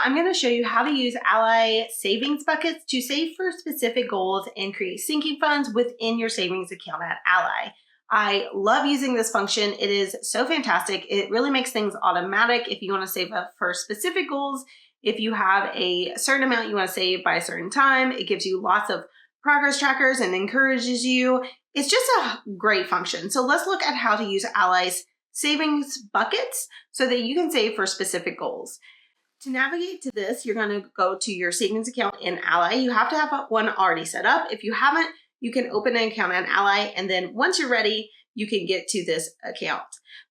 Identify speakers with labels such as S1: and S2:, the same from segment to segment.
S1: I'm going to show you how to use Ally savings buckets to save for specific goals and create sinking funds within your savings account at Ally. I love using this function. It is so fantastic. It really makes things automatic if you want to save up for specific goals. If you have a certain amount you want to save by a certain time, it gives you lots of progress trackers and encourages you. It's just a great function. So let's look at how to use Ally's savings buckets so that you can save for specific goals. To navigate to this, you're going to go to your savings account in Ally. You have to have one already set up. If you haven't, you can open an account in Ally, and then once you're ready, you can get to this account.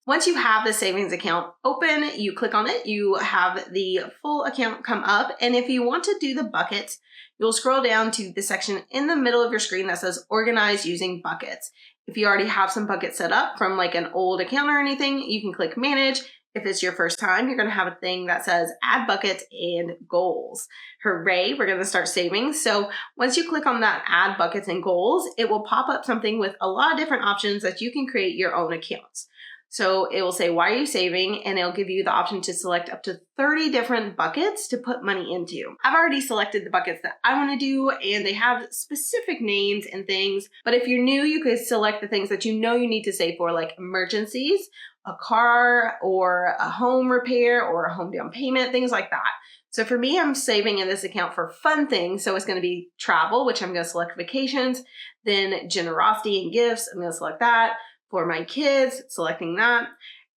S1: Once you have the savings account open, you click on it, you have the full account come up, and if you want to do the buckets, you'll scroll down to the section in the middle of your screen that says Organize Using Buckets. If you already have some buckets set up from like an old account or anything, you can click Manage. If it's your first time, you're going to have a thing that says Add Buckets and Goals. Hooray, we're going to start saving. So once you click on that Add Buckets and Goals, it will pop up something with a lot of different options that you can create your own accounts. So it will say, why are you saving? And it'll give you the option to select up to 30 different buckets to put money into. I've already selected the buckets that I want to do, and they have specific names and things. But if you're new, you could select the things that you know you need to save for, like emergencies, a car or a home repair or a home down payment, things like that. So for me, I'm saving in this account for fun things. So it's going to be travel, which I'm going to select vacations, then generosity and gifts. I'm going to select that. For my kids, selecting that.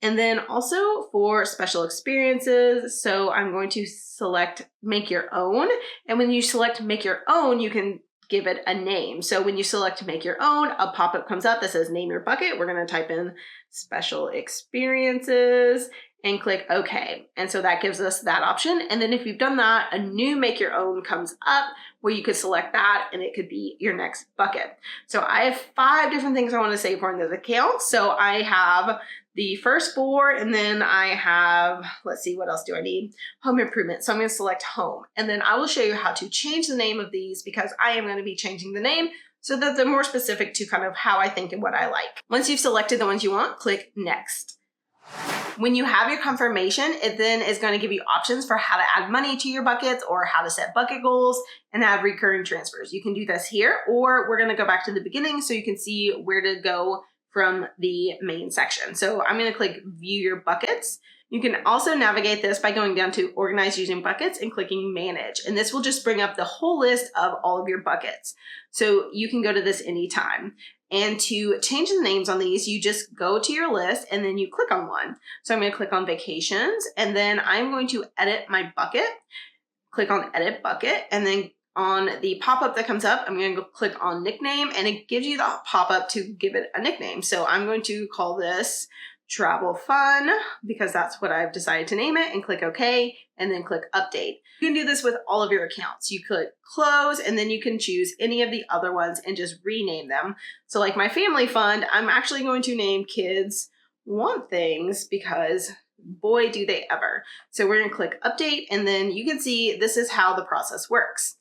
S1: And then also for special experiences. So I'm going to select Make Your Own. And when you select Make Your Own, you can give it a name. So when you select Make Your Own, a pop-up comes up that says Name Your Bucket. We're going to type in Special Experiences and click OK. And so that gives us that option. And then if you've done that, a new Make Your Own comes up where you could select that and it could be your next bucket. So I have 5 different things I want to save for in this account. So I have the first 4, and then I have, let's see, what else do I need? Home improvement. So I'm going to select home. And then I will show you how to change the name of these because I am going to be changing the name so that they're more specific to kind of how I think and what I like. Once you've selected the ones you want, click Next. When you have your confirmation, it then is going to give you options for how to add money to your buckets or how to set bucket goals and add recurring transfers. You can do this here, or we're going to go back to the beginning so you can see where to go from the main section. So I'm going to click View Your Buckets. You can also navigate this by going down to Organize Using Buckets and clicking Manage. And this will just bring up the whole list of all of your buckets. So you can go to this anytime. And to change the names on these, you just go to your list and then you click on one. So I'm going to click on Vacations, and then I'm going to edit my bucket. Click on Edit Bucket, and then on the pop-up that comes up, I'm going to go click on Nickname, and it gives you the pop-up to give it a nickname. So I'm going to call this Travel Fun because that's what I've decided to name it, and click OK, and then click Update. You can do this with all of your accounts. You click Close, and then you can choose any of the other ones and just rename them. So like my family fund, I'm actually going to name Kids Want Things because boy, do they ever. So we're going to click Update, and then you can see this is how the process works.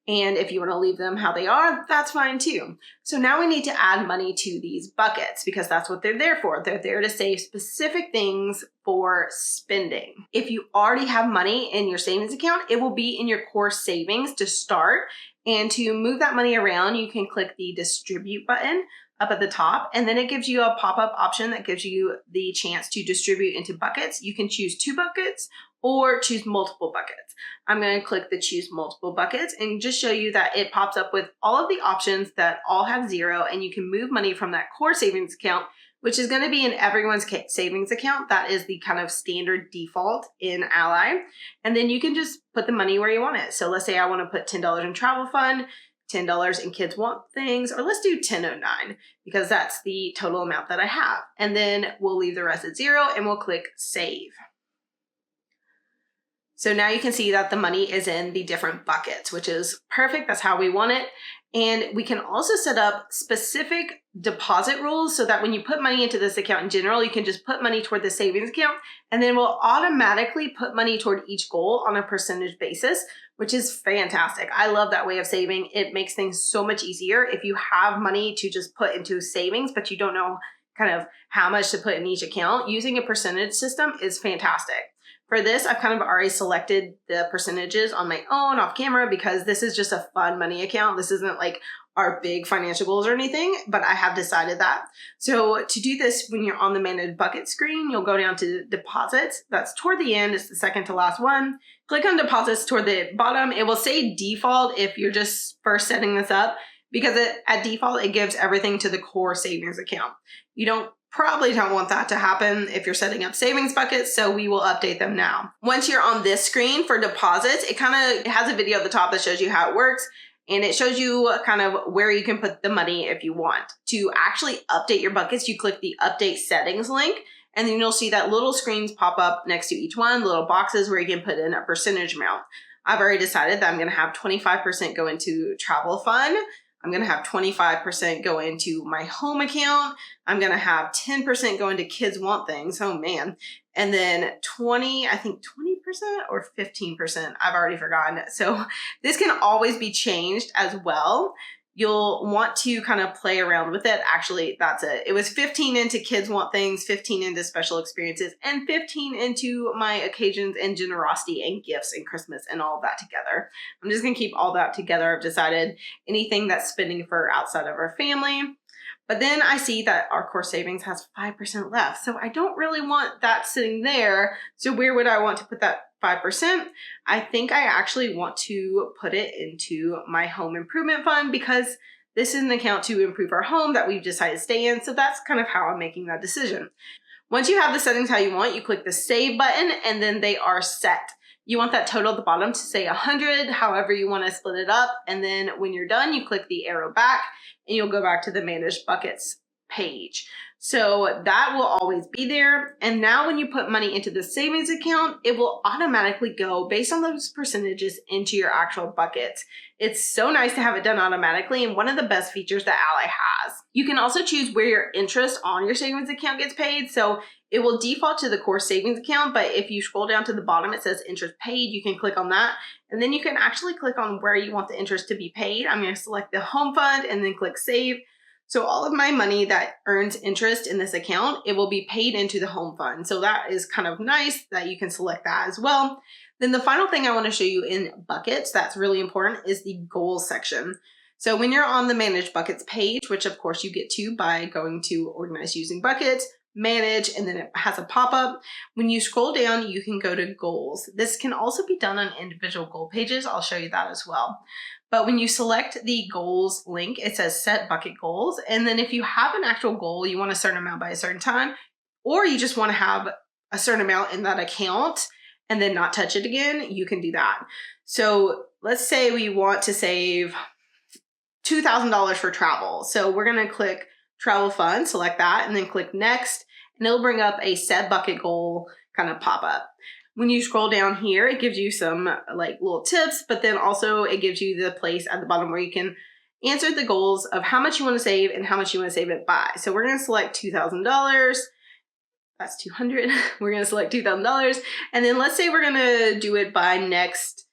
S1: And if you want to leave them how they are, that's fine too. So now we need to add money to these buckets because that's what they're there for. They're there to save specific things for spending. If you already have money in your savings account, it will be in your core savings to start. And to move that money around, you can click the Distribute button up at the top, and then it gives you a pop-up option that gives you the chance to distribute into buckets. You can choose 2 buckets or choose multiple buckets. I'm going to click the Choose Multiple Buckets and just show you that it pops up with all of the options that all have 0, and you can move money from that core savings account, which is going to be in everyone's savings account. That is the kind of standard default in Ally. And then you can just put the money where you want it. So let's say I want to put $10 in travel fund, $10 in Kids Want Things, or let's do $10.09 because that's the total amount that I have. And then we'll leave the rest at 0 and we'll click Save. So now you can see that the money is in the different buckets, which is perfect. That's how we want it. And we can also set up specific deposit rules so that when you put money into this account in general, you can just put money toward the savings account, and then we'll automatically put money toward each goal on a percentage basis, which is fantastic. I love that way of saving. It makes things so much easier. If you have money to just put into savings, but you don't know kind of how much to put in each account, using a percentage system is fantastic. For this, I've kind of already selected the percentages on my own off camera because this is just a fun money account. This isn't like our big financial goals or anything, but I have decided that. So to do this, when you're on the manage bucket screen, you'll go down to deposits. That's toward the end. It's the second to last one. Click on deposits toward the bottom. It will say default if you're just first setting this up, because at default, it gives everything to the core savings account. You probably don't want that to happen if you're setting up savings buckets, so we will update them now. Once you're on this screen for deposits, it has a video at the top that shows you how it works, and it shows you kind of where you can put the money if you want. To actually update your buckets, you click the update settings link, and then you'll see that little screens pop up next to each one, little boxes where you can put in a percentage amount. I've already decided that I'm gonna have 25% go into travel fund. I'm gonna have 25% go into my home account. I'm gonna have 10% go into kids want things, oh man. And then 20% or 15%, I've already forgotten. So this can always be changed as well. You'll want to kind of play around with it. Actually, that's it. It was 15 into kids want things, 15 into special experiences, and 15 into my occasions and generosity and gifts and Christmas and all of that together. I'm just gonna keep all that together. I've decided anything that's spending for outside of our family. But then I see that our core savings has 5% left. So I don't really want that sitting there. So where would I want to put that 5%? I think I actually want to put it into my home improvement fund, because this is an account to improve our home that we've decided to stay in. So that's kind of how I'm making that decision. Once you have the settings how you want, you click the save button and then they are set. You want that total at the bottom to say 100, however you want to split it up. And then when you're done, you click the arrow back and you'll go back to the managed buckets page. So that will always be there. And now when you put money into the savings account, it will automatically go based on those percentages into your actual buckets. It's so nice to have it done automatically, and one of the best features that Ally has. You can also choose where your interest on your savings account gets paid. So it will default to the core savings account, but if you scroll down to the bottom, it says interest paid. You can click on that, and then you can actually click on where you want the interest to be paid. I'm going to select the home fund and then click save. So all of my money that earns interest in this account, it will be paid into the home fund. So that is kind of nice that you can select that as well. Then the final thing I want to show you in buckets that's really important is the goals section. So when you're on the manage buckets page, which of course you get to by going to organize using buckets, manage, and then it has a pop-up. When you scroll down, you can go to goals. This can also be done on individual goal pages. I'll show you that as well. But when you select the goals link, it says set bucket goals. And then if you have an actual goal, you want a certain amount by a certain time, or you just want to have a certain amount in that account and then not touch it again, you can do that. So let's say we want to save $2,000 for travel. So we're going to click travel fund, select that, and then click next, and it'll bring up a set bucket goal kind of pop up. When you scroll down here, it gives you some like little tips, but then also it gives you the place at the bottom where you can answer the goals of how much you want to save and how much you want to save it by. So we're going to select $2,000. That's 200. We're going to select $2,000. And then let's say we're going to do it by next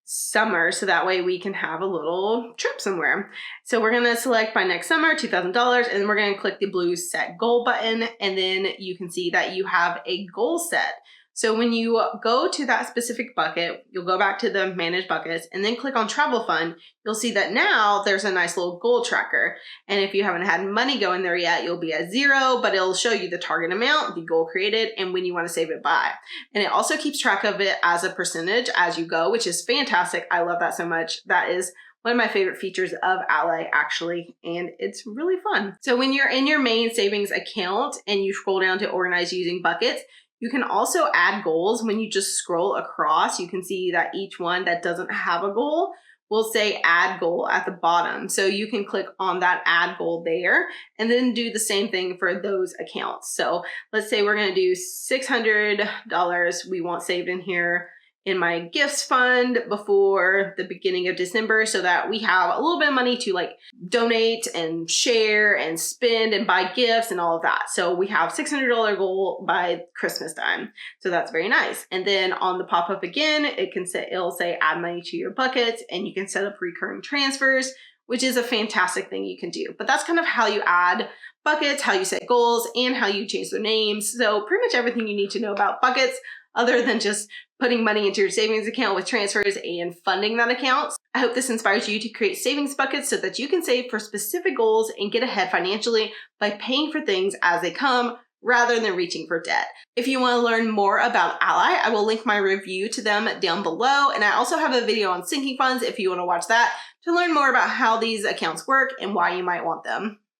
S1: summer, so that way we can have a little trip somewhere. So we're going to select by next summer, $2,000, and then we're going to click the blue set goal button, and then you can see that you have a goal set. So when you go to that specific bucket, you'll go back to the manage buckets and then click on travel fund. You'll see that now there's a nice little goal tracker. And if you haven't had money go in there yet, you'll be at 0, but it'll show you the target amount, the goal created, and when you want to save it by. And it also keeps track of it as a percentage as you go, which is fantastic. I love that so much. That is one of my favorite features of Ally, actually, and it's really fun. So when you're in your main savings account and you scroll down to organize using buckets, you can also add goals. When you just scroll across, you can see that each one that doesn't have a goal will say add goal at the bottom. So you can click on that add goal there and then do the same thing for those accounts. So let's say we're going to do $600 we want saved in here in my gifts fund before the beginning of December, so that we have a little bit of money to like donate and share and spend and buy gifts and all of that. So we have $600 goal by Christmas time. So that's very nice. And then on the pop-up again, it'll say add money to your buckets, and you can set up recurring transfers, which is a fantastic thing you can do. But that's kind of how you add buckets, how you set goals, and how you change their names. So pretty much everything you need to know about buckets. other than just putting money into your savings account with transfers and funding that account. I hope this inspires you to create savings buckets so that you can save for specific goals and get ahead financially by paying for things as they come rather than reaching for debt. If you want to learn more about Ally, I will link my review to them down below. And I also have a video on sinking funds if you want to watch that to learn more about how these accounts work and why you might want them.